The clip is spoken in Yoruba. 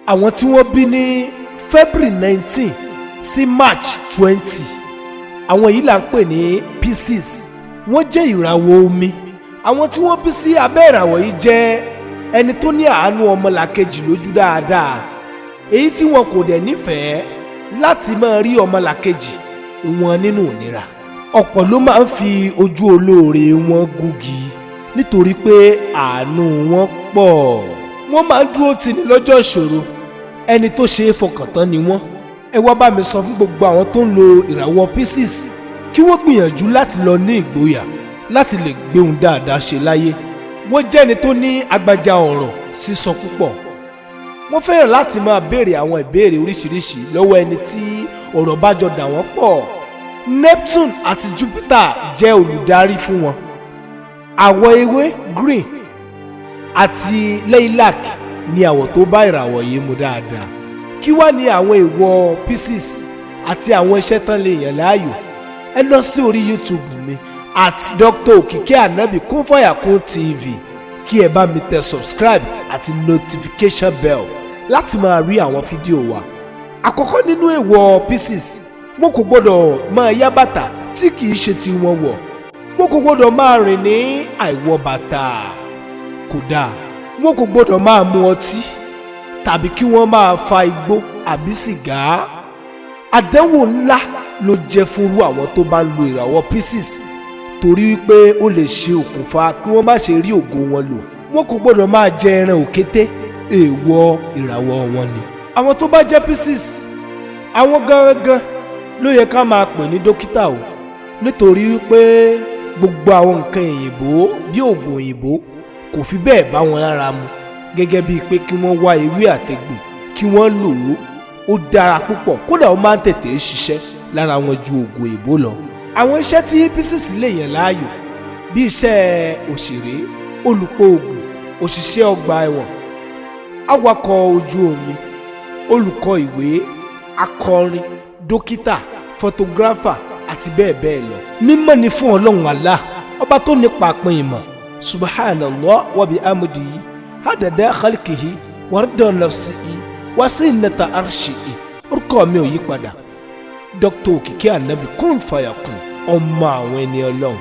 àwọn tí wọ́n bí ní February 19 sí March 20 àwọn yìí là ń pè ní Pisces. Wọ́n jẹ́ ìràwọ̀ omi. Àwọn tí wọ́n bí sí abẹ́ ìràwọ̀ yìí jẹ́ ẹni tó ní àánú ọmọlàkejì lójú dáadáa, èyí tí wọn kò dẹ̀ nífẹ̀ẹ́ láti máa rí ọmọlàkejì wọn nínú ìnira. Ọ̀pọ̀ ló máa ń fi ojú olóore wọn gúgi nítorí pé àánú wọn pọ̀. Wọ́n máa ń dúró tì ní lọ́jọ́ ìṣòro. Ẹni tó ṣe é fọkàn tán ni wọ́n. Ẹ wá bá mi sọ fún gbogbo àwọn tó ń lo ìràwọ̀ Pisces kí wọ́n gbìyànjú láti lọ ní ìgboyà láti lè gbé ohun dáadáa ṣe láyé. Wọ́n jẹ́ ẹni tó ní agbájá ọ̀rọ̀ sísọ púpọ̀. Wọ́n fẹ́ràn láti máa béèrè àwọn ìbéèrè oríṣiríṣi lọ́wọ́ ẹni tí ọ̀rọ̀ bá jọ dà wọ́n pọ̀. Neptune àti Jupiter jẹ́ olùdarí fún wọn. Àwọ̀ ewé green àti lilac ni àwọ̀ tó bá ìràwọ̀ yìí mu dáadáa. Kí wá ní àwọn èèwọ̀ Pisces àti àwọn iṣẹ́ tán lè yàn láàyò? Ẹ lọ sí orí YouTube mi @Dr. Òkìkí Ànábì Kúnfàyàkún TV kí ẹ bá mi tẹ subscribe àti notification bell láti máa rí àwọn fídíò wa. Àkọ́kọ́ nínú èèwọ̀ Pisces, wọn kò gbọ́dọ̀ máa yá bàtà tí kì í ṣe ti wọn wọ̀. Wọn kò gbọ́dọ̀ máa rìn ní àìwọ̀ bàtà. Kódà wọn kò gbọ́dọ̀ máa mu ọtí tàbí kí wọ́n máa fa igbó àbí sìgá. Àdánwò ńlá ló jẹ́ fúnrú àwọn tó bá ń lo ìràwọ̀ Pisces torí wípé ó lè ṣe òkùnfà kí wọ́n má ṣe rí ògo wọn lò. Wọn kò gbọ́dọ̀ máa jẹ ẹran òkété, èèwọ̀ ìràwọ̀ wọn ni. Àwọn tó bá jẹ́ Pisces, àwọn gangan ló yẹ ká máa pè ní dókítà o, nítorí wípé gbogbo àwọn nǹkan òyìnbó bí oògùn òyìnbó kò fi bẹ́ẹ̀ bá wọn lára mu, gẹ́gẹ́ bíi pé kí wọ́n wá ewé àtegbò kí wọ́n lò ó dára púpọ̀, kódà ó máa ń tètè ṣiṣẹ́ lára wọn ju oògùn òyìnbó lọ. Àwọn iṣẹ́ tí Pisces lè yàn láàyò bí iṣẹ́ òṣèré, olùpọ̀ oògùn, òṣìṣẹ́ ọgbà ẹ̀wọ̀n, awakọ̀ ojú omi, olùkọ́ ìwé, akọrin, dókítà, photographer àti bẹ́ẹ̀ bẹ́ẹ̀ lọ. Mímọ́ ni fún Ọlọ́run Allah, ọba tó nípa àpín ìmọ̀. Subhanallah wa bihamdihi adada khalqihi wa rida nafsihi wa zinata arshihi. Orúkọ mi ò yí padà, Dr. Òkìkí Ànábì Kúnfàyàkún, ọmọ àwọn ẹni Ọlọ́run.